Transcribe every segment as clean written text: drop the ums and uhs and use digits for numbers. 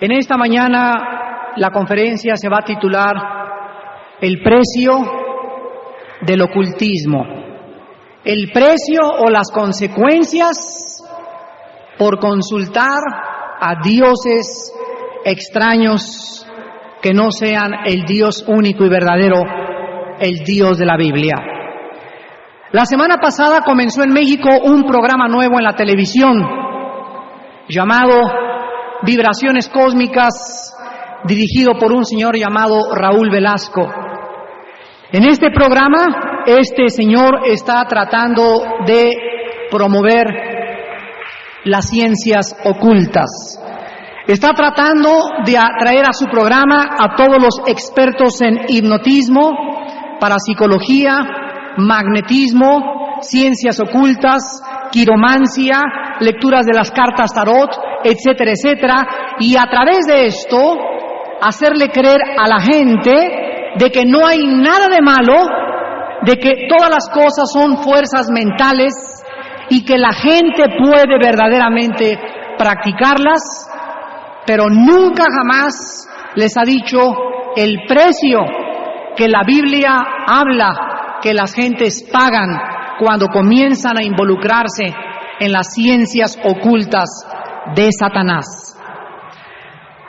En esta mañana la conferencia se va a titular El precio del ocultismo. El precio o las consecuencias por consultar a dioses extraños que no sean el Dios único y verdadero, el Dios de la Biblia. La semana pasada comenzó en México un programa nuevo en la televisión llamado Vibraciones Cósmicas, dirigido por un señor llamado Raúl Velasco. En este programa, este señor está tratando de promover las ciencias ocultas. Está tratando de atraer a su programa a todos los expertos en hipnotismo, parapsicología, magnetismo, ciencias ocultas, quiromancia, lecturas de las cartas tarot, etcétera, etcétera, y a través de esto hacerle creer a la gente de que no hay nada de malo, de que todas las cosas son fuerzas mentales y que la gente puede verdaderamente practicarlas, pero nunca jamás les ha dicho el precio que la Biblia habla que las gentes pagan cuando comienzan a involucrarse en las ciencias ocultas de Satanás.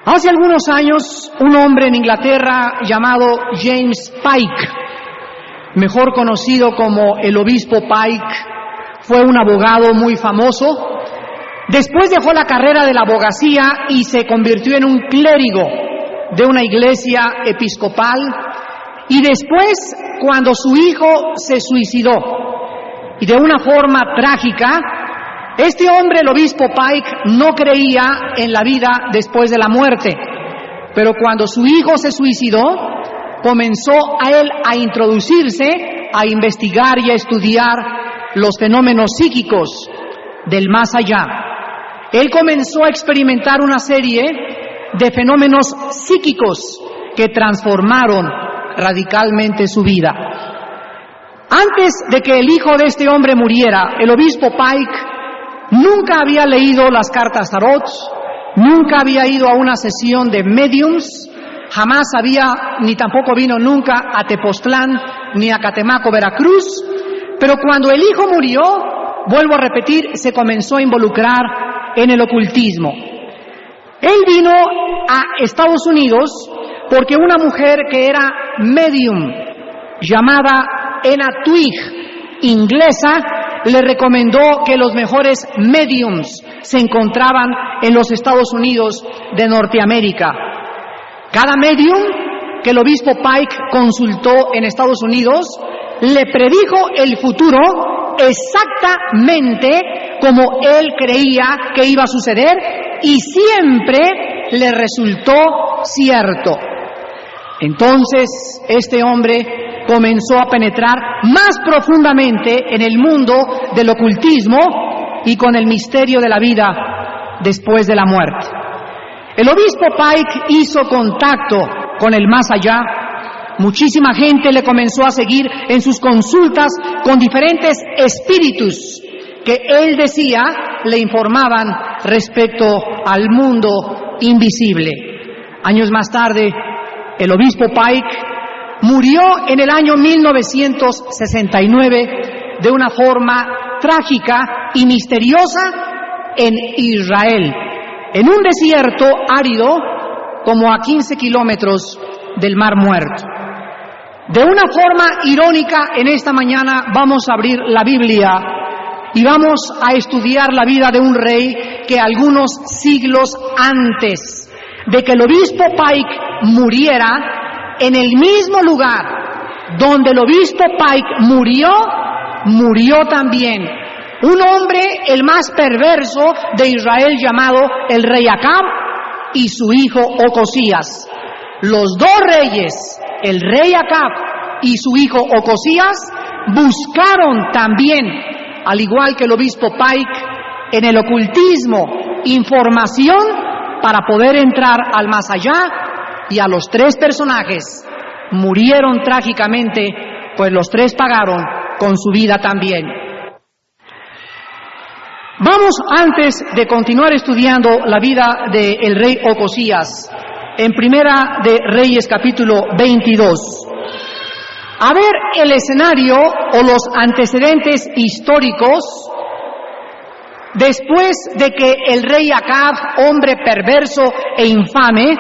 Hace algunos años, un hombre en Inglaterra llamado James Pike, mejor conocido como el obispo Pike, fue un abogado muy famoso. Después dejó la carrera de la abogacía y se convirtió en un clérigo de una iglesia episcopal. Y después, cuando su hijo se suicidó, y de una forma trágica, este hombre, el obispo Pike, no creía en la vida después de la muerte. Pero cuando su hijo se suicidó, comenzó a él a introducirse, a investigar y a estudiar los fenómenos psíquicos del más allá. Él comenzó a experimentar una serie de fenómenos psíquicos que transformaron radicalmente su vida. Antes de que el hijo de este hombre muriera, el obispo Pike nunca había leído las cartas tarot, nunca había ido a una sesión de mediums, jamás había, ni tampoco vino nunca a Tepoztlán ni a Catemaco, Veracruz, pero cuando el hijo murió, vuelvo a repetir, se comenzó a involucrar en el ocultismo. Él vino a Estados Unidos porque una mujer que era medium, llamada Ena Twigg, inglesa, le recomendó que los mejores mediums se encontraban en los Estados Unidos de Norteamérica. Cada medium que el obispo Pike consultó en Estados Unidos le predijo el futuro exactamente como él creía que iba a suceder y siempre le resultó cierto. Entonces, este hombre comenzó a penetrar más profundamente en el mundo del ocultismo y con el misterio de la vida después de la muerte. El obispo Pike hizo contacto con el más allá. Muchísima gente le comenzó a seguir en sus consultas con diferentes espíritus que él decía le informaban respecto al mundo invisible. Años más tarde, el obispo Pike murió en el año 1969 de una forma trágica y misteriosa en Israel, en un desierto árido como a 15 kilómetros del Mar Muerto. De una forma irónica, en esta mañana vamos a abrir la Biblia y vamos a estudiar la vida de un rey que algunos siglos antes de que el obispo Pike muriera, en el mismo lugar donde el obispo Pike murió también un hombre, el más perverso de Israel, llamado el rey Acab y su hijo Ocosías. Los dos reyes, el rey Acab y su hijo Ocosías, buscaron también, al igual que el obispo Pike, en el ocultismo, información para poder entrar al más allá, y a los tres personajes murieron trágicamente, pues los tres pagaron con su vida también. Vamos, antes de continuar estudiando la vida del rey Ocosías, en Primera de Reyes capítulo 22, a ver el escenario o los antecedentes históricos después de que el rey Acab, hombre perverso e infame,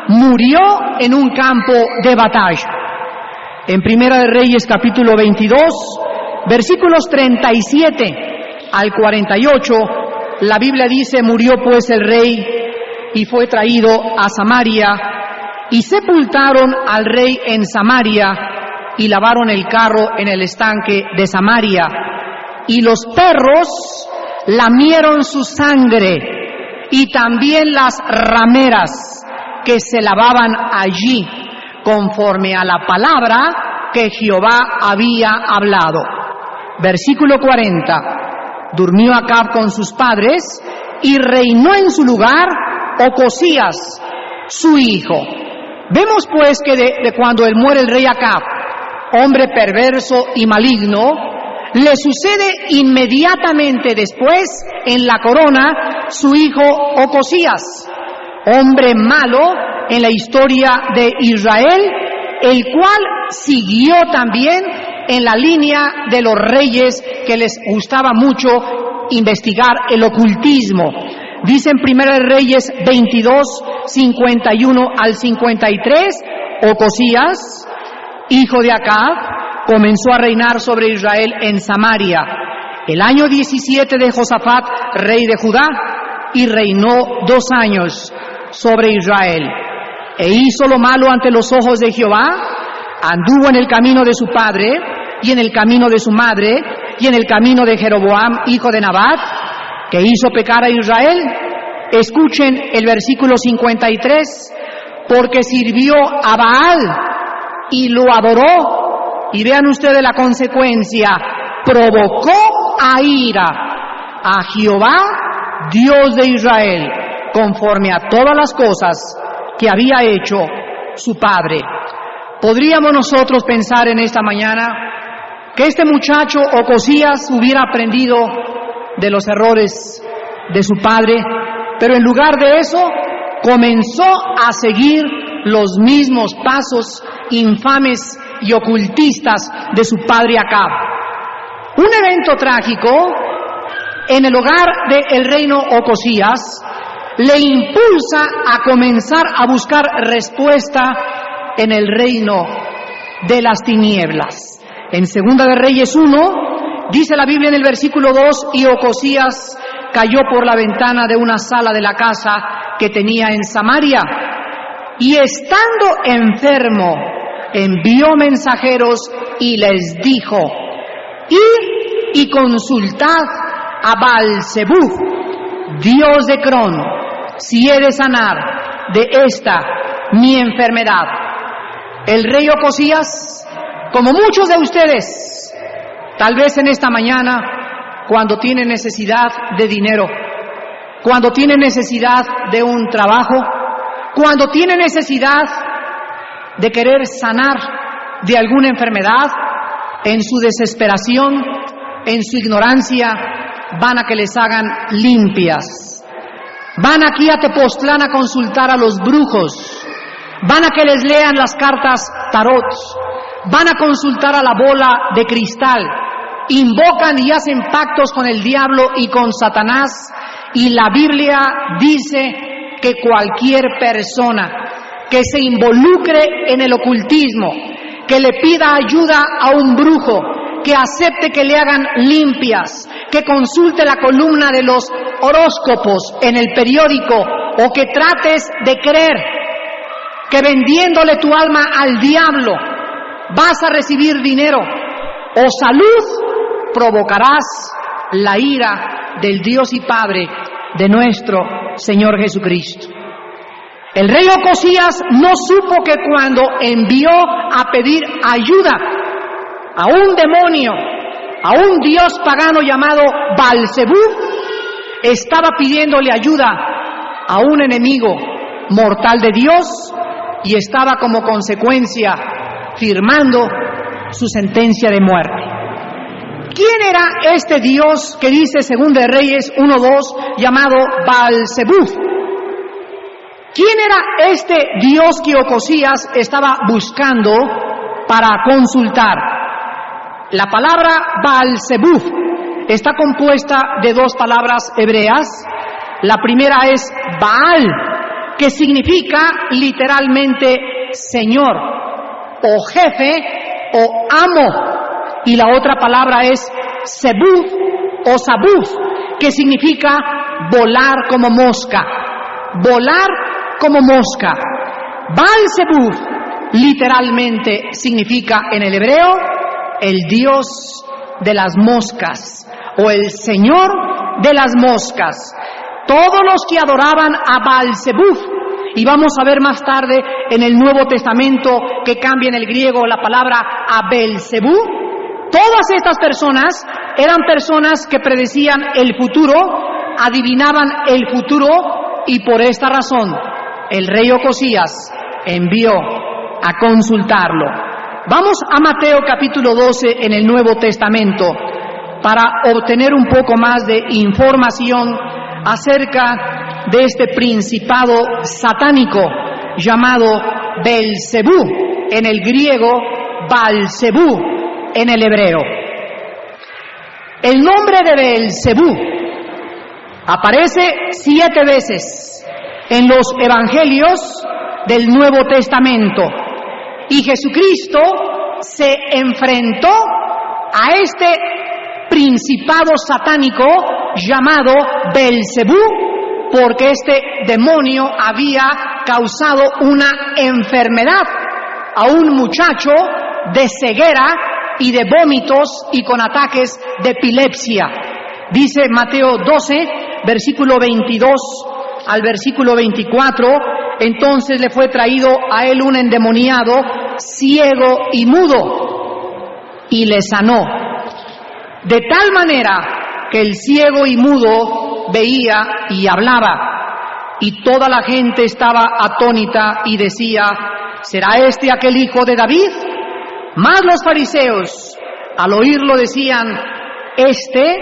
murió en un campo de batalla. En Primera de Reyes capítulo 22, versículos 37 al 48, la Biblia dice: murió pues el rey y fue traído a Samaria, y sepultaron al rey en Samaria, y lavaron el carro en el estanque de Samaria, y los perros lamieron su sangre, y también las rameras que se lavaban allí, conforme a la palabra que Jehová había hablado. Versículo 40. Durmió Acab con sus padres, y reinó en su lugar Ocosías, su hijo. Vemos pues que de cuando él muere el rey Acab, hombre perverso y maligno, le sucede inmediatamente después en la corona su hijo Ocosías, hombre malo en la historia de Israel, el cual siguió también en la línea de los reyes que les gustaba mucho investigar el ocultismo. Dice en Primera de Reyes 22, 51 al 53, Ocosías, hijo de Acab, comenzó a reinar sobre Israel en Samaria, el año 17 de Josafat, rey de Judá, y reinó 2 años sobre Israel. E hizo lo malo ante los ojos de Jehová, anduvo en el camino de su padre, y en el camino de su madre, y en el camino de Jeroboam, hijo de Nabat, que hizo pecar a Israel. Escuchen el versículo 53, porque sirvió a Baal y lo adoró, y vean ustedes la consecuencia: provocó a ira a Jehová, Dios de Israel, conforme a todas las cosas que había hecho su padre. ¿Podríamos nosotros pensar en esta mañana que este muchacho Ocosías hubiera aprendido de los errores de su padre, pero en lugar de eso comenzó a seguir los mismos pasos infames y ocultistas de su padre Acab? Un evento trágico en el hogar del reino Ocosías le impulsa a comenzar a buscar respuesta en el reino de las tinieblas. En Segunda de Reyes 1, dice la Biblia en el versículo 2, y Ocosías cayó por la ventana de una sala de la casa que tenía en Samaria, y estando enfermo, envió mensajeros y les dijo: id y consultad a Baal-zebub, dios de Cron, si he de sanar de esta mi enfermedad. El rey Ocosías, como muchos de ustedes, tal vez en esta mañana, cuando tiene necesidad de dinero, cuando tiene necesidad de un trabajo, cuando tiene necesidad de querer sanar de alguna enfermedad, en su desesperación, en su ignorancia, van a que les hagan limpias. Van aquí a Tepoztlán a consultar a los brujos, van a que les lean las cartas tarot, van a consultar a la bola de cristal, invocan y hacen pactos con el diablo y con Satanás, y la Biblia dice que cualquier persona que se involucre en el ocultismo, que le pida ayuda a un brujo, que acepte que le hagan limpias, que consulte la columna de los horóscopos en el periódico, o que trates de creer que vendiéndole tu alma al diablo vas a recibir dinero o salud, provocarás la ira del Dios y Padre de nuestro Señor Jesucristo. El rey Ocosías no supo que cuando envió a pedir ayuda a un demonio, a un dios pagano llamado Baal-zebub, estaba pidiéndole ayuda a un enemigo mortal de Dios, y estaba como consecuencia firmando su sentencia de muerte. ¿Quién era este Dios que dice Segunda de Reyes 1:2 llamado Baal-Zebub? ¿Quién era este Dios que Ocosías estaba buscando para consultar? La palabra Baal-Zebub está compuesta de dos palabras hebreas. La primera es Baal, que significa literalmente Señor, o jefe, o amo. Y la otra palabra es Zebub o Zabuf, que significa volar como mosca. Volar como mosca. Baal-Zebub literalmente significa en el hebreo el Dios de las moscas o el Señor de las moscas. Todos los que adoraban a Baal-Zebub, y vamos a ver más tarde en el Nuevo Testamento que cambia en el griego la palabra a Beelzebú, todas estas personas eran personas que predecían el futuro, adivinaban el futuro, y por esta razón el rey Ocosías envió a consultarlo. Vamos a Mateo capítulo 12 en el Nuevo Testamento para obtener un poco más de información acerca de este principado satánico llamado Beelzebú en el griego, Baal-Zebú en el hebreo. El nombre de Beelzebú aparece 7 veces en los evangelios del Nuevo Testamento, y Jesucristo se enfrentó a este principado satánico llamado Beelzebú porque este demonio había causado una enfermedad a un muchacho de ceguera y de vómitos y con ataques de epilepsia. Dice Mateo 12, versículo 22 al versículo 24, entonces le fue traído a él un endemoniado, ciego y mudo, y le sanó. De tal manera que el ciego y mudo veía y hablaba, y toda la gente estaba atónita y decía, ¿será este aquel hijo de David? Mas los fariseos, al oírlo, decían, este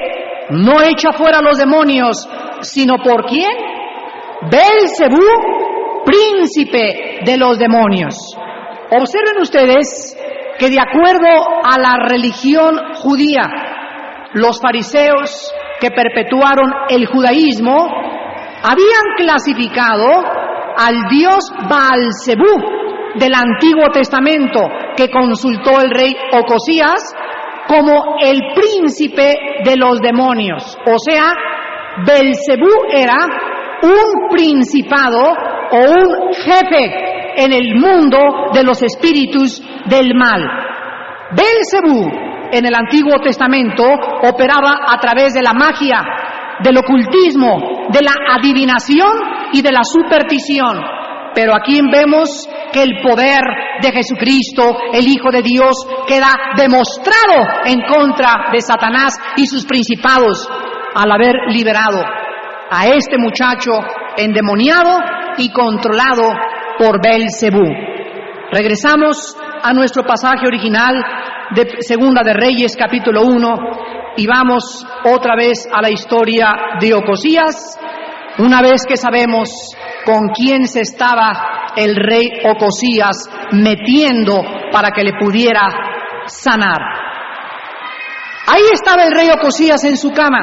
no echa fuera los demonios, sino ¿por quién? Beelzebú, príncipe de los demonios. Observen ustedes que de acuerdo a la religión judía, los fariseos que perpetuaron el judaísmo habían clasificado al dios Baal-Zebú del Antiguo Testamento que consultó el rey Ocosías como el príncipe de los demonios. O sea, Beelzebú era un principado o un jefe en el mundo de los espíritus del mal. Beelzebú en el Antiguo Testamento operaba a través de la magia, del ocultismo, de la adivinación y de la superstición. Pero aquí vemos que el poder de Jesucristo, el Hijo de Dios, queda demostrado en contra de Satanás y sus principados al haber liberado a este muchacho endemoniado y controlado por Beelzebú. Regresamos a nuestro pasaje original de Segunda de Reyes, capítulo 1, y vamos otra vez a la historia de Ocosías, una vez que sabemos con quién se estaba el rey Ocosías metiendo para que le pudiera sanar. Ahí estaba el rey Ocosías en su cama,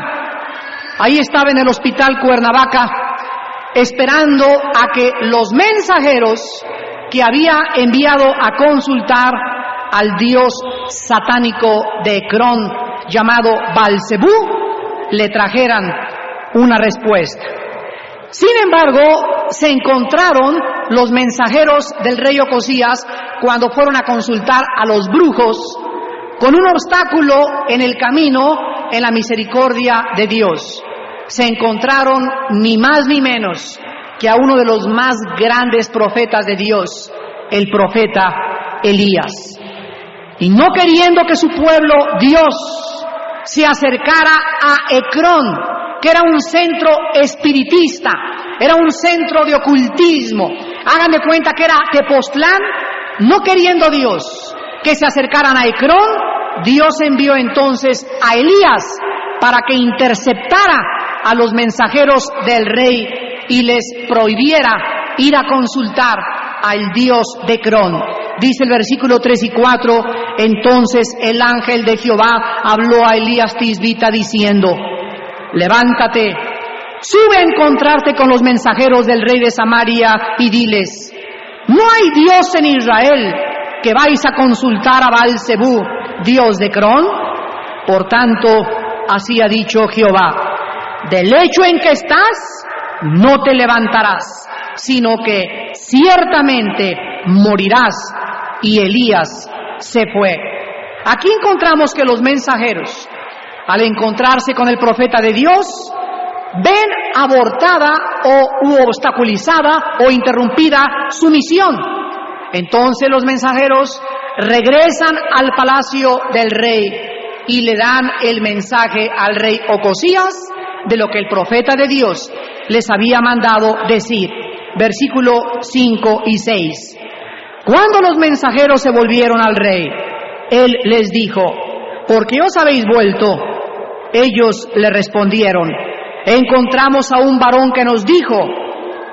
ahí estaba en el hospital Cuernavaca, esperando a que los mensajeros que había enviado a consultar al dios satánico de Ecrón llamado Baal-Zebú le trajeran una respuesta. Sin embargo, se encontraron los mensajeros del rey Ocosías cuando fueron a consultar a los brujos con un obstáculo en el camino en la misericordia de Dios. Se encontraron ni más ni menos que a uno de los más grandes profetas de Dios, el profeta Elías. Y no queriendo que su pueblo, Dios, se acercara a Ecrón, que era un centro espiritista, era un centro de ocultismo. Hagan de cuenta que era Tepoztlán, no queriendo Dios que se acercaran a Ecrón, Dios envió entonces a Elías para que interceptara a los mensajeros del rey y les prohibiera ir a consultar al Dios de Cron. Dice el versículo 3 y 4, entonces el ángel de Jehová habló a Elías Tisbita diciendo, levántate, sube a encontrarte con los mensajeros del rey de Samaria y diles, ¿no hay Dios en Israel que vais a consultar a Baal-zebú, Dios de Cron? Por tanto, así ha dicho Jehová, del lecho en que estás, no te levantarás, sino que ciertamente morirás. Y Elías se fue. Aquí encontramos que los mensajeros, al encontrarse con el profeta de Dios, ven abortada u obstaculizada o interrumpida su misión. Entonces los mensajeros regresan al palacio del rey y le dan el mensaje al rey Ocosías de lo que el profeta de Dios les había mandado decir. Versículo 5 y 6. Cuando los mensajeros se volvieron al rey, él les dijo, ¿por qué os habéis vuelto? Ellos le respondieron, encontramos a un varón que nos dijo,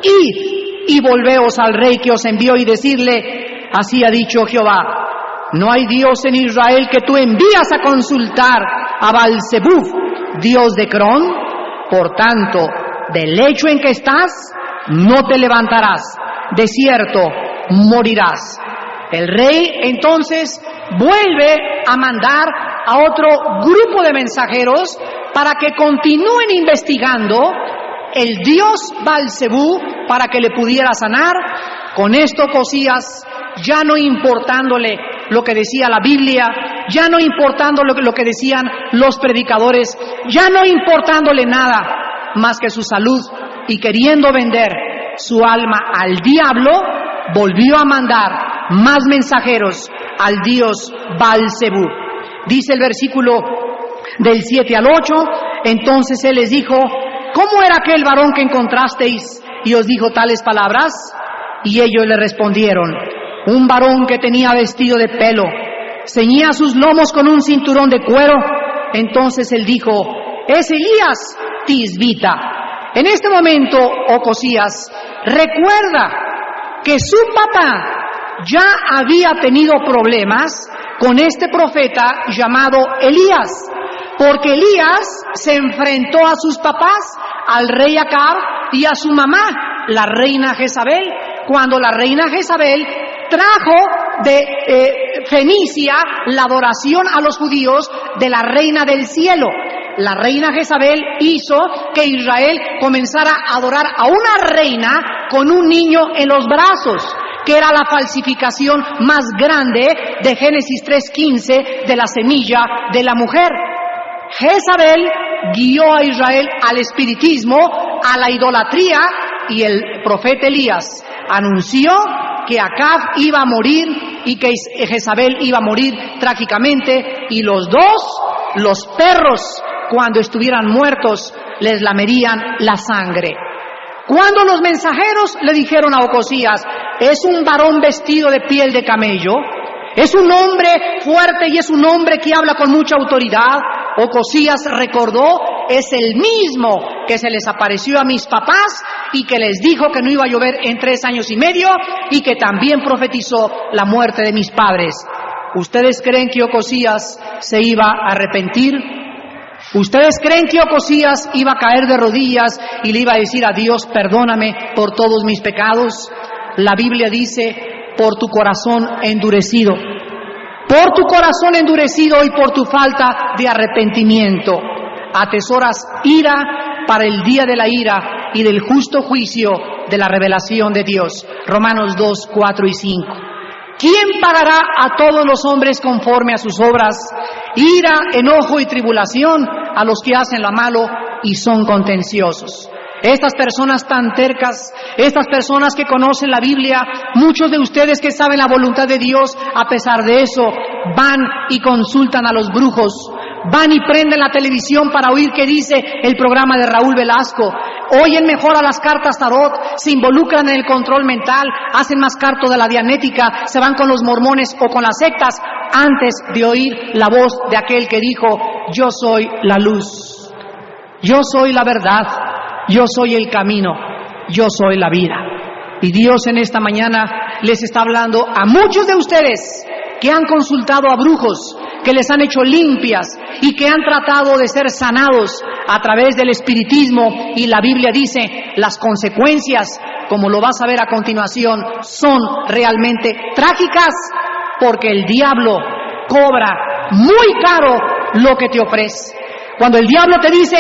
id y volveos al rey que os envió y decirle, así ha dicho Jehová, no hay Dios en Israel que tú envías a consultar a Baal-zebú, Dios de Cron. Por tanto, del lecho en que estás, no te levantarás, de cierto, morirás. El rey entonces vuelve a mandar a otro grupo de mensajeros para que continúen investigando el dios Baal-zebú para que le pudiera sanar. Con esto Ocosías, ya no importándole lo que decía la Biblia, ya no importando lo que decían los predicadores, ya no importándole nada más que su salud y queriendo vender su alma al diablo, volvió a mandar más mensajeros al dios Baal-zebú. Dice el versículo del 7 al 8, entonces él les dijo, ¿cómo era aquel varón que encontrasteis y os dijo tales palabras? Y ellos le respondieron, un varón que tenía vestido de pelo, ceñía sus lomos con un cinturón de cuero. Entonces él dijo, es Elías Tisbita. En este momento Ocosías recuerda que su papá ya había tenido problemas con este profeta llamado Elías, porque Elías se enfrentó a sus papás, al rey Acab y a su mamá, la reina Jezabel, cuando la reina Jezabel trajo de Fenicia la adoración a los judíos de la reina del cielo. La reina Jezabel hizo que Israel comenzara a adorar a una reina con un niño en los brazos, que era la falsificación más grande de Génesis 3:15 de la semilla de la mujer. Jezabel guió a Israel al espiritismo, a la idolatría, y el profeta Elías anunció que Acab iba a morir y que Jezabel iba a morir trágicamente, y los dos, los perros, cuando estuvieran muertos, les lamerían la sangre. Cuando los mensajeros le dijeron a Ocosías, es un varón vestido de piel de camello, es un hombre fuerte y es un hombre que habla con mucha autoridad, Ocosías recordó, es el mismo que se les apareció a mis papás y que les dijo que no iba a llover en 3 años y medio y que también profetizó la muerte de mis padres. ¿Ustedes creen que Ocosías se iba a arrepentir? ¿Ustedes creen que Ocosías iba a caer de rodillas y le iba a decir a Dios, perdóname por todos mis pecados? La Biblia dice, por tu corazón endurecido. Por tu corazón endurecido y por tu falta de arrepentimiento, atesoras ira para el día de la ira y del justo juicio de la revelación de Dios. Romanos 2, 4 y 5. ¿Quién pagará a todos los hombres conforme a sus obras? Ira, enojo y tribulación a los que hacen lo malo y son contenciosos. Estas personas tan tercas, estas personas que conocen la Biblia, muchos de ustedes que saben la voluntad de Dios, a pesar de eso, van y consultan a los brujos, van y prenden la televisión para oír qué dice el programa de Raúl Velasco, oyen mejor a las cartas tarot, se involucran en el control mental, hacen más carto de la dianética, se van con los mormones o con las sectas antes de oír la voz de aquel que dijo: yo soy la luz, yo soy la verdad, yo soy el camino, yo soy la vida. Y Dios en esta mañana les está hablando a muchos de ustedes que han consultado a brujos, que les han hecho limpias y que han tratado de ser sanados a través del espiritismo, y la Biblia dice, las consecuencias, como lo vas a ver a continuación, son realmente trágicas, porque el diablo cobra muy caro lo que te ofrece. Cuando el diablo te dice: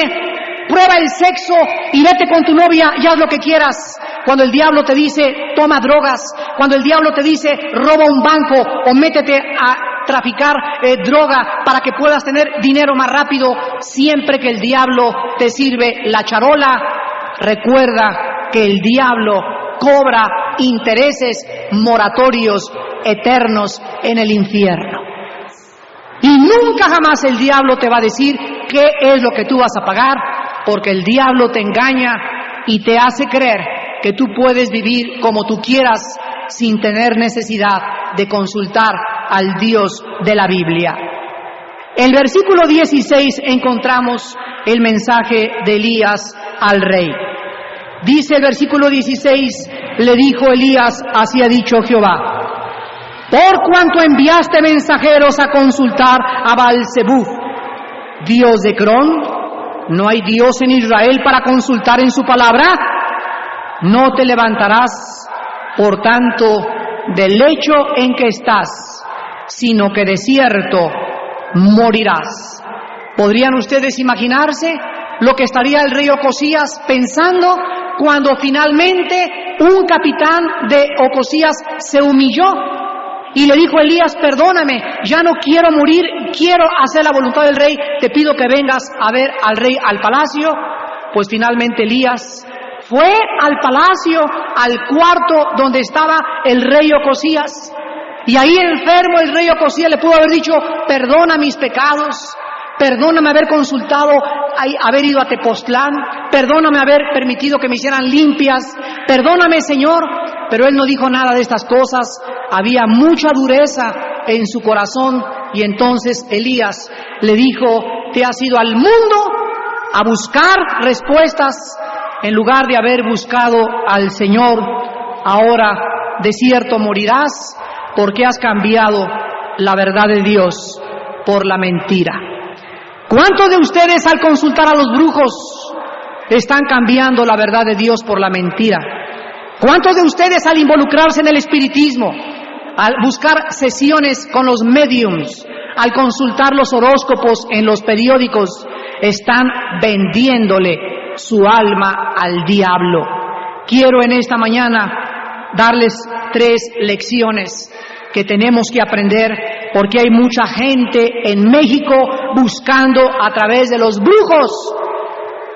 prueba el sexo y vete con tu novia y haz lo que quieras. Cuando el diablo te dice: toma drogas. Cuando el diablo te dice: roba un banco o métete a traficar droga para que puedas tener dinero más rápido. Siempre que el diablo te sirve la charola, recuerda que el diablo cobra intereses moratorios eternos en el infierno. Y nunca jamás el diablo te va a decir qué es lo que tú vas a pagar, porque el diablo te engaña y te hace creer que tú puedes vivir como tú quieras sin tener necesidad de consultar al Dios de la Biblia. En el versículo 16 encontramos el mensaje de Elías al rey. Dice el versículo 16: le dijo Elías: así ha dicho Jehová, por cuanto enviaste mensajeros a consultar a Baal-zebub, Dios de Cron, ¿no hay Dios en Israel para consultar en su palabra? No te levantarás, por tanto, del lecho en que estás, sino que de cierto morirás. ¿Podrían ustedes imaginarse lo que estaría el rey Ocosías pensando cuando finalmente un capitán de Ocosías se humilló y le dijo a Elías: perdóname, ya no quiero morir, quiero hacer la voluntad del rey, te pido que vengas a ver al rey al palacio? Pues finalmente Elías fue al palacio, al cuarto donde estaba el rey Ocosías, y ahí enfermo el rey Ocosías le pudo haber dicho: perdona mis pecados, perdóname haber consultado, haber ido a Tepoztlán, perdóname haber permitido que me hicieran limpias, perdóname, Señor. Pero él no dijo nada de estas cosas, había mucha dureza en su corazón, y entonces Elías le dijo: te has ido al mundo a buscar respuestas en lugar de haber buscado al Señor. Ahora de cierto morirás, porque has cambiado la verdad de Dios por la mentira. ¿Cuántos de ustedes al consultar a los brujos están cambiando la verdad de Dios por la mentira? ¿Cuántos de ustedes al involucrarse en el espiritismo, al buscar sesiones con los mediums, al consultar los horóscopos en los periódicos, están vendiéndole su alma al diablo? Quiero en esta mañana darles 3 lecciones que tenemos que aprender, porque hay mucha gente en México buscando a través de los brujos,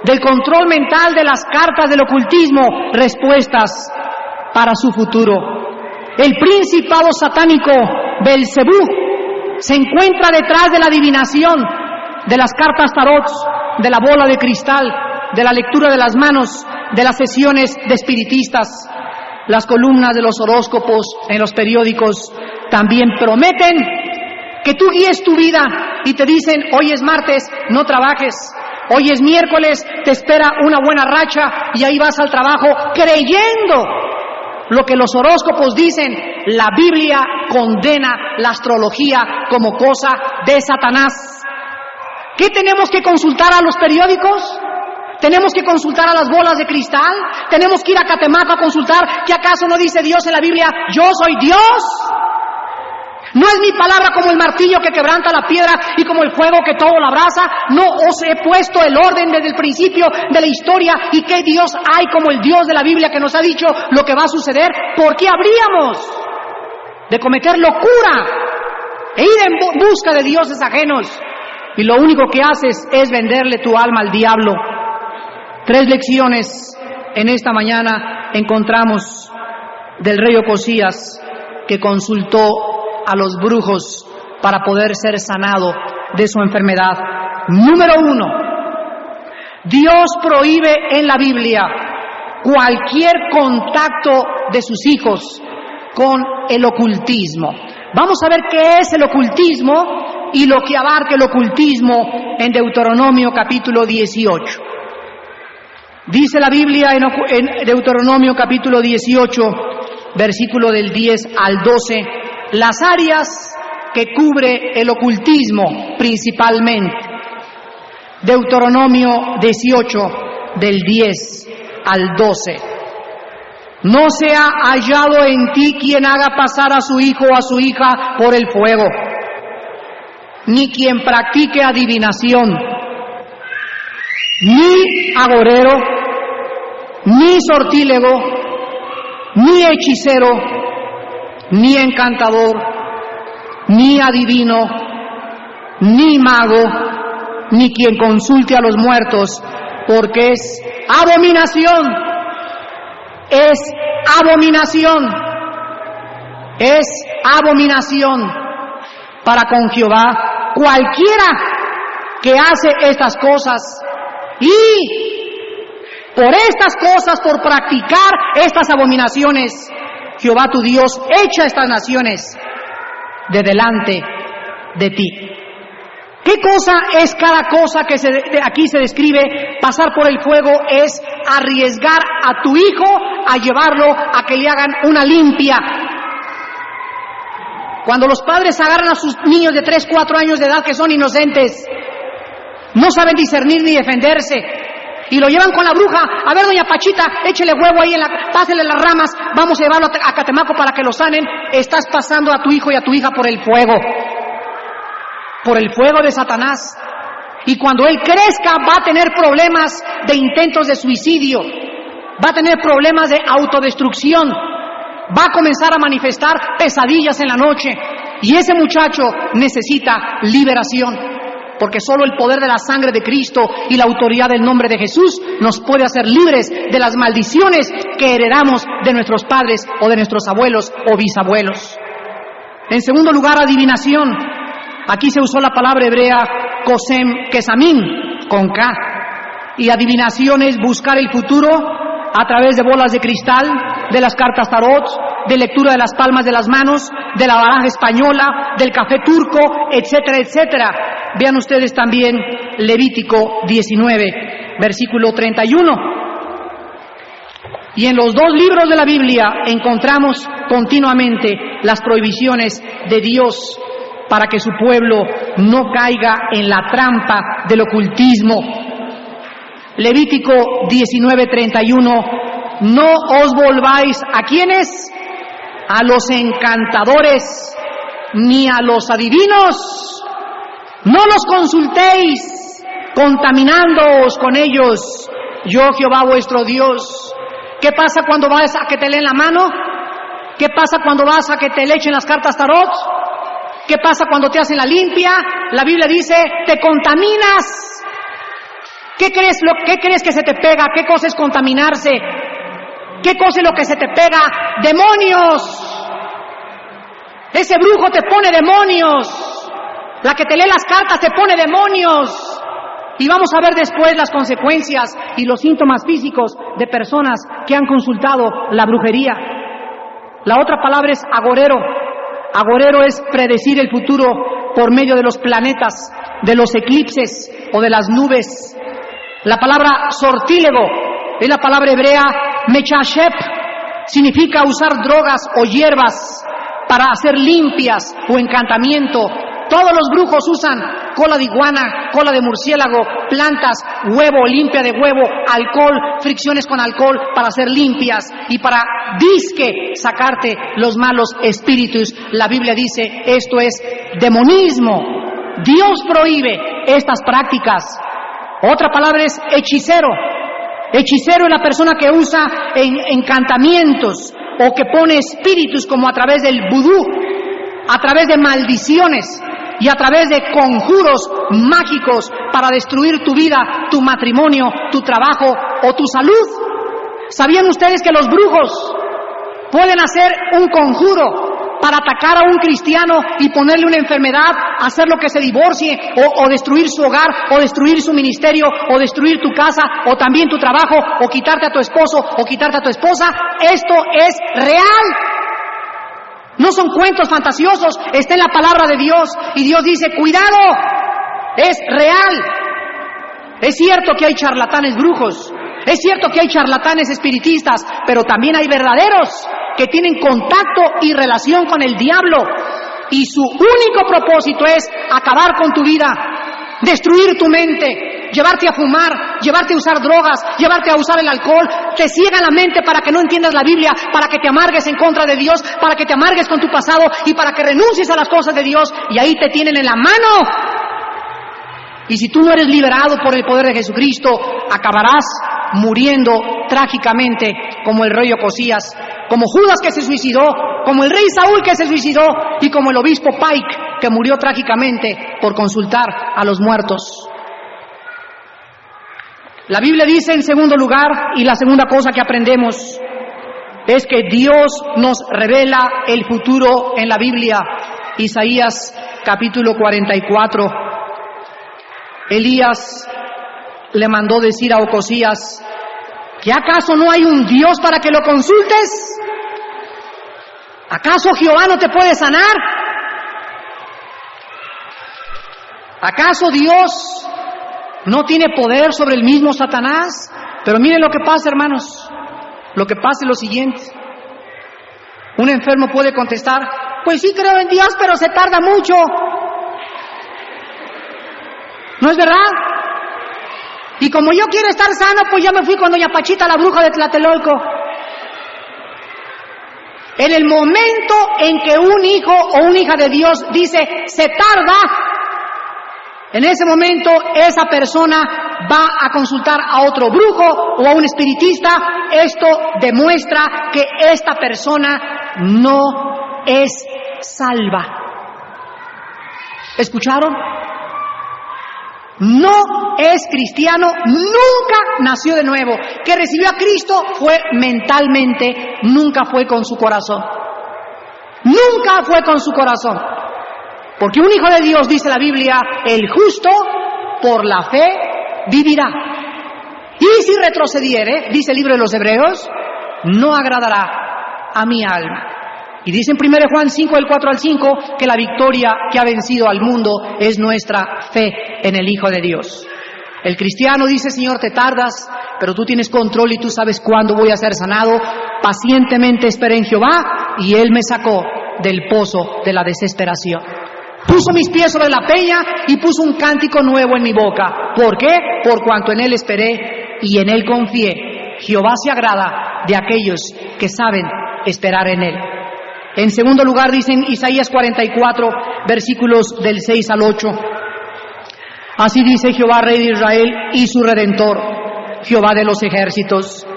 del control mental, de las cartas del ocultismo, respuestas para su futuro. El principado satánico Belcebú se encuentra detrás de la adivinación, de las cartas tarot, de la bola de cristal, de la lectura de las manos, de las sesiones de espiritistas. Las columnas de los horóscopos en los periódicos también prometen que tú guíes tu vida y te dicen: hoy es martes, no trabajes, hoy es miércoles, te espera una buena racha, y ahí vas al trabajo creyendo lo que los horóscopos dicen. La Biblia condena la astrología como cosa de Satanás. ¿Qué tenemos que consultar a los periódicos? ¿Tenemos que consultar a las bolas de cristal? ¿Tenemos que ir a Catemaco a consultar? ¿Qué acaso no dice Dios en la Biblia: yo soy Dios? ¿No es mi palabra como el martillo que quebranta la piedra y como el fuego que todo lo abraza? ¿No os he puesto el orden desde el principio de la historia? ¿Y qué Dios hay como el Dios de la Biblia que nos ha dicho lo que va a suceder? ¿Por qué habríamos de cometer locura e ir en busca de dioses ajenos? Y lo único que haces es venderle tu alma al diablo. 3 lecciones en esta mañana encontramos del rey Ocosías, que consultó a los brujos para poder ser sanado de su enfermedad. Número 1, Dios prohíbe en la Biblia cualquier contacto de sus hijos con el ocultismo. Vamos a ver qué es el ocultismo y lo que abarca el ocultismo en Deuteronomio capítulo 18. Dice la Biblia en Deuteronomio capítulo 18, versículo del 10 al 12, las áreas que cubre el ocultismo principalmente. Deuteronomio 18, del 10 al 12. No se ha hallado en ti quien haga pasar a su hijo o a su hija por el fuego, ni quien practique adivinación, ni agorero, ni sortílego, ni hechicero, ni encantador, ni adivino, ni mago, ni quien consulte a los muertos, porque es abominación, es abominación, es abominación para con Jehová cualquiera que hace estas cosas. Y por estas cosas, por practicar estas abominaciones, Jehová tu Dios echa estas naciones de delante de ti. ¿Qué cosa es cada cosa que aquí se describe? Pasar por el fuego es arriesgar a tu hijo a llevarlo a que le hagan una limpia. Cuando los padres agarran a sus niños de 3, 4 años de edad que son inocentes, no saben discernir ni defenderse, y lo llevan con la bruja, a ver doña Pachita, échele huevo ahí, pásele las ramas, vamos a llevarlo a Catemaco para que lo sanen. Estás pasando a tu hijo y a tu hija por el fuego de Satanás. Y cuando él crezca va a tener problemas de intentos de suicidio, va a tener problemas de autodestrucción, va a comenzar a manifestar pesadillas en la noche, y ese muchacho necesita liberación. Porque solo el poder de la sangre de Cristo y la autoridad del nombre de Jesús nos puede hacer libres de las maldiciones que heredamos de nuestros padres o de nuestros abuelos o bisabuelos. En segundo lugar, adivinación. Aquí se usó la palabra hebrea kosem kesamim, con K. Y adivinación es buscar el futuro a través de bolas de cristal, de las cartas tarot, de lectura de las palmas de las manos, de la baraja española, del café turco, etcétera, etcétera. Vean ustedes también Levítico 19, versículo 31. Y en los 2 libros de la Biblia encontramos continuamente las prohibiciones de Dios para que su pueblo no caiga en la trampa del ocultismo. Levítico 19:31, no os volváis, ¿a quiénes? A los encantadores, ni a los adivinos. No los consultéis, contaminándoos con ellos. Yo, Jehová vuestro Dios. ¿Qué pasa cuando vas a que te leen la mano? ¿Qué pasa cuando vas a que te le echen las cartas tarot? ¿Qué pasa cuando te hacen la limpia? La Biblia dice, te contaminas. ¿Qué crees que se te pega? ¿Qué cosa es contaminarse? ¿Qué cosa es lo que se te pega? ¡Demonios! Ese brujo te pone demonios. La que te lee las cartas te pone demonios. Y vamos a ver después las consecuencias y los síntomas físicos de personas que han consultado la brujería. La otra palabra es agorero. Agorero es predecir el futuro por medio de los planetas, de los eclipses o de las nubes. La palabra sortílego es la palabra hebrea mechashep. Significa usar drogas o hierbas para hacer limpias o encantamiento. Todos los brujos usan cola de iguana, cola de murciélago, plantas, huevo, limpia de huevo, alcohol, fricciones con alcohol para hacer limpias y para disque sacarte los malos espíritus. La Biblia dice, esto es demonismo. Dios prohíbe estas prácticas. Otra palabra es hechicero. Hechicero es la persona que usa encantamientos o que pone espíritus como a través del vudú, a través de maldiciones y a través de conjuros mágicos para destruir tu vida, tu matrimonio, tu trabajo o tu salud. ¿Sabían ustedes que los brujos pueden hacer un conjuro para atacar a un cristiano y ponerle una enfermedad, hacerlo que se divorcie, o destruir su hogar, o destruir su ministerio, o destruir tu casa, o también tu trabajo, o quitarte a tu esposo, o quitarte a tu esposa. Esto es real. No son cuentos fantasiosos, está en la palabra de Dios. Y Dios dice, cuidado, es real. Es cierto que hay charlatanes brujos, es cierto que hay charlatanes espiritistas, pero también hay verdaderos que tienen contacto y relación con el diablo. Y su único propósito es acabar con tu vida, destruir tu mente, llevarte a fumar, llevarte a usar drogas, llevarte a usar el alcohol. Te ciega la mente para que no entiendas la Biblia, para que te amargues en contra de Dios, para que te amargues con tu pasado y para que renuncies a las cosas de Dios. Y ahí te tienen en la mano. Y si tú no eres liberado por el poder de Jesucristo, acabarás muriendo trágicamente como el rey Ocosías, como Judas que se suicidó, como el rey Saúl que se suicidó y como el obispo Pike que murió trágicamente por consultar a los muertos. La Biblia dice en segundo lugar, y la segunda cosa que aprendemos es que Dios nos revela el futuro en la Biblia. Isaías capítulo 44. Elías le mandó decir a Ocosías, ¿que acaso no hay un Dios para que lo consultes? ¿Acaso Jehová no te puede sanar? ¿Acaso Dios no tiene poder sobre el mismo Satanás? Pero miren lo que pasa, hermanos. Lo que pasa es lo siguiente. Un enfermo puede contestar, pues sí creo en Dios, pero se tarda mucho. ¿No es verdad? Y como yo quiero estar sano, pues ya me fui con doña Pachita, la bruja de Tlatelolco. En el momento en que un hijo o una hija de Dios dice, se tarda, en ese momento esa persona va a consultar a otro brujo o a un espiritista. Esto demuestra que esta persona no es salva. ¿Escucharon? No es cristiano, nunca nació de nuevo. Que recibió a Cristo fue mentalmente, nunca fue con su corazón. Nunca fue con su corazón. Porque un hijo de Dios, dice la Biblia, el justo por la fe vivirá. Y si retrocediere, dice el libro de los Hebreos, no agradará a mi alma. Y dice en 1 Juan 5, del 4 al 5, que la victoria que ha vencido al mundo es nuestra fe en el Hijo de Dios. El cristiano dice, Señor, te tardas, pero tú tienes control y tú sabes cuándo voy a ser sanado. Pacientemente esperé en Jehová y Él me sacó del pozo de la desesperación. Puso mis pies sobre la peña y puso un cántico nuevo en mi boca. ¿Por qué? Por cuanto en Él esperé y en Él confié. Jehová se agrada de aquellos que saben esperar en Él. En segundo lugar, dicen Isaías 44, versículos del 6 al 8. Así dice Jehová, Rey de Israel y su Redentor, Jehová de los ejércitos.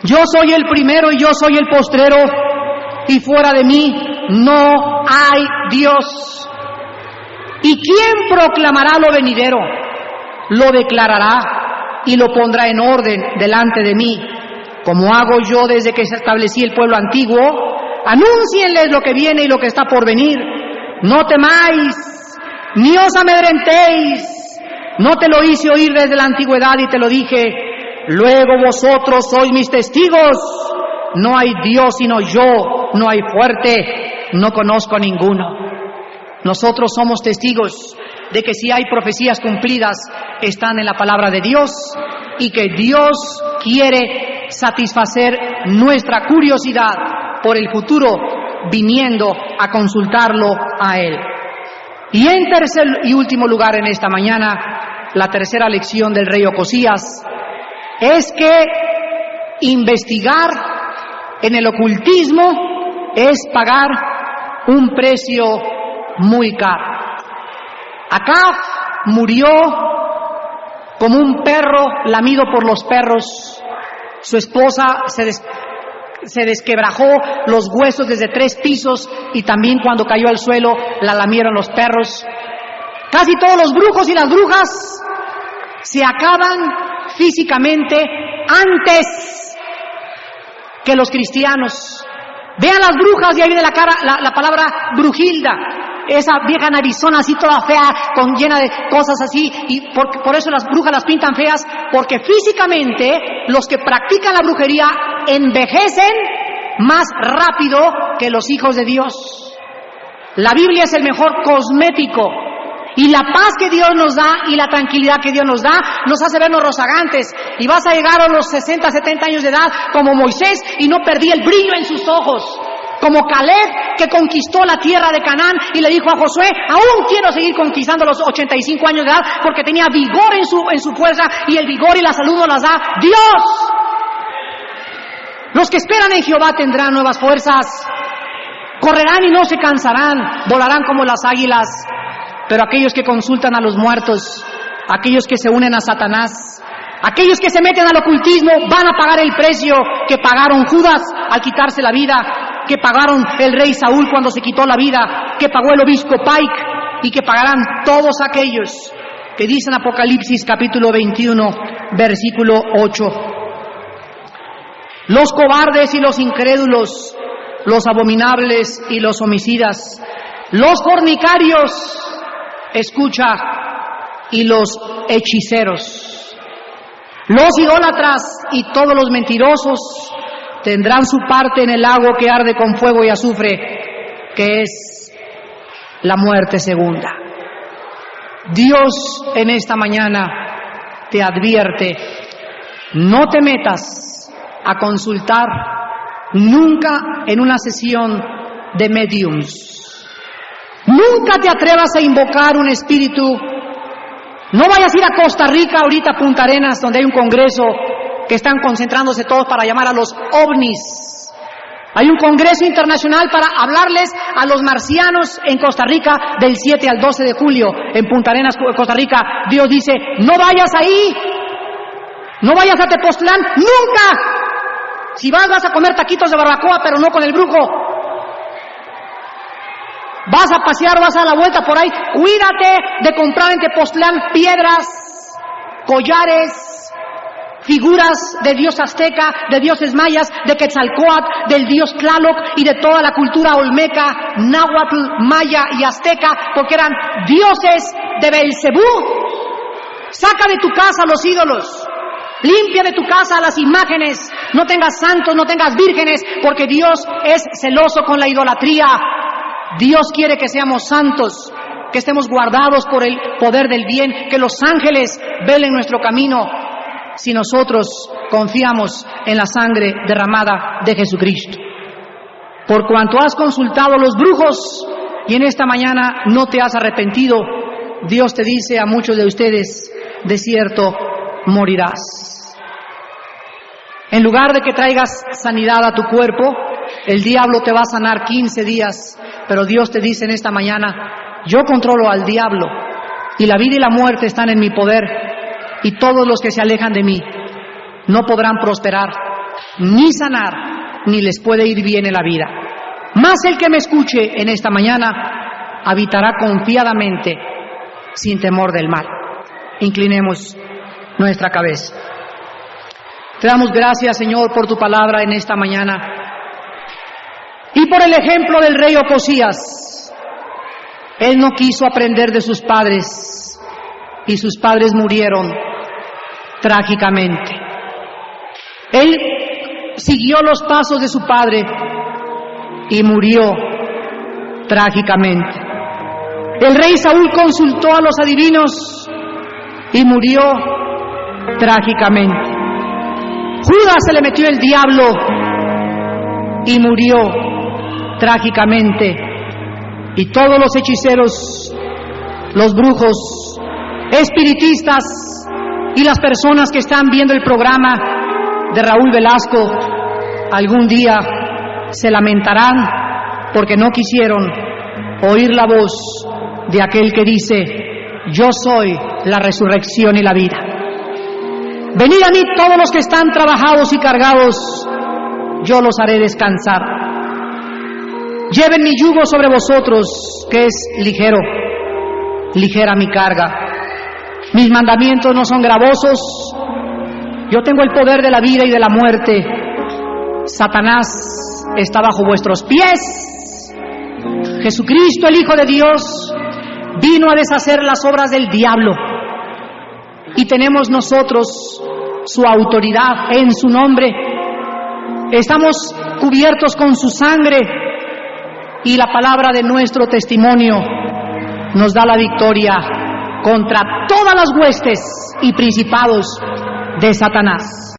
Yo soy el primero y yo soy el postrero, y fuera de mí no hay Dios. ¿Y quién proclamará lo venidero? Lo declarará y lo pondrá en orden delante de mí, como hago yo desde que establecí el pueblo antiguo. Anúncienles lo que viene y lo que está por venir. No temáis, ni os amedrentéis. No te lo hice oír desde la antigüedad y te lo dije. Luego vosotros sois mis testigos. No hay Dios sino yo, no hay fuerte, no conozco ninguno. Nosotros somos testigos de que si hay profecías cumplidas, están en la palabra de Dios y que Dios quiere satisfacer nuestra curiosidad por el futuro, viniendo a consultarlo a Él. Y en tercer y último lugar en esta mañana, la tercera lección del rey Ocosías es que investigar en el ocultismo es pagar un precio muy caro. Acab murió como un perro lamido por los perros. Su esposa se desquebrajó los huesos desde 3 pisos y también cuando cayó al suelo la lamieron los perros. Casi todos los brujos y las brujas se acaban físicamente antes que los cristianos. Vean las brujas, de ahí viene la palabra Brujilda, esa vieja narizona así toda fea, llena de cosas así, y por eso las brujas las pintan feas, porque físicamente los que practican la brujería envejecen más rápido que los hijos de Dios. La Biblia es el mejor cosmético, y la paz que Dios nos da y la tranquilidad que Dios nos da nos hace vernos rozagantes, y vas a llegar a los 60, 70 años de edad como Moisés y no perdí el brillo en sus ojos, como Caleb que conquistó la tierra de Canaán y le dijo a Josué, aún quiero seguir conquistando los 85 años de edad porque tenía vigor en su fuerza, y el vigor y la salud nos las da Dios. Los que esperan en Jehová tendrán nuevas fuerzas, correrán y no se cansarán, volarán como las águilas. Pero aquellos que consultan a los muertos, aquellos que se unen a Satanás, aquellos que se meten al ocultismo, van a pagar el precio que pagaron Judas al quitarse la vida, que pagaron el rey Saúl cuando se quitó la vida, que pagó el obispo Pike, y que pagarán todos aquellos que dicen Apocalipsis capítulo 21, versículo 8. Los cobardes y los incrédulos, los abominables y los homicidas, los fornicarios, escucha, y los hechiceros, los idólatras y todos los mentirosos tendrán su parte en el lago que arde con fuego y azufre, que es la muerte segunda. Dios en esta mañana te advierte, no te metas a consultar nunca en una sesión de mediums. Nunca te atrevas a invocar un espíritu. No vayas a ir a Costa Rica ahorita, a Punta Arenas, donde hay un congreso que están concentrándose todos para llamar a los ovnis. Hay un congreso internacional para hablarles a los marcianos en Costa Rica del 7 al 12 de julio, en Punta Arenas, Costa Rica. Dios dice, no vayas ahí, no vayas a Tepoztlán, nunca. Si vas a comer taquitos de barbacoa, pero no con el brujo. Vas a pasear, vas a dar la vuelta por ahí, cuídate de comprar en Tepoztlán piedras, collares, figuras de dios azteca, de dioses mayas, de Quetzalcóatl, del dios Tlaloc y de toda la cultura olmeca, náhuatl, maya y azteca, porque eran dioses de Belcebú. Saca de tu casa los ídolos, limpia de tu casa las imágenes, no tengas santos, no tengas vírgenes, porque Dios es celoso con la idolatría. Dios quiere que seamos santos, que estemos guardados por el poder del bien, que los ángeles velen nuestro camino, si nosotros confiamos en la sangre derramada de Jesucristo. Por cuanto has consultado a los brujos y en esta mañana no te has arrepentido, Dios te dice a muchos de ustedes, de cierto morirás. En lugar de que traigas sanidad a tu cuerpo, el diablo te va a sanar 15 días, pero Dios te dice en esta mañana, yo controlo al diablo, y la vida y la muerte están en mi poder, y todos los que se alejan de mí no podrán prosperar, ni sanar, ni les puede ir bien en la vida. Mas el que me escuche en esta mañana habitará confiadamente, sin temor del mal. Inclinemos nuestra cabeza. Te damos gracias, Señor, por tu palabra en esta mañana. Y por el ejemplo del rey Ocosías, él no quiso aprender de sus padres y sus padres murieron trágicamente. Él siguió los pasos de su padre y murió trágicamente. El rey Saúl consultó a los adivinos y murió trágicamente. Judas se le metió el diablo y murió trágicamente, y todos los hechiceros, los brujos, espiritistas y las personas que están viendo el programa de Raúl Velasco algún día se lamentarán porque no quisieron oír la voz de aquel que dice, yo soy la resurrección y la vida. Venid a mí todos los que están trabajados y cargados, yo los haré descansar. Lleven mi yugo sobre vosotros, que es ligero, ligera mi carga. Mis mandamientos no son gravosos. Yo tengo el poder de la vida y de la muerte. Satanás está bajo vuestros pies. Jesucristo, el Hijo de Dios, vino a deshacer las obras del diablo. Y tenemos nosotros su autoridad en su nombre. Estamos cubiertos con su sangre y la palabra de nuestro testimonio nos da la victoria contra todas las huestes y principados de Satanás.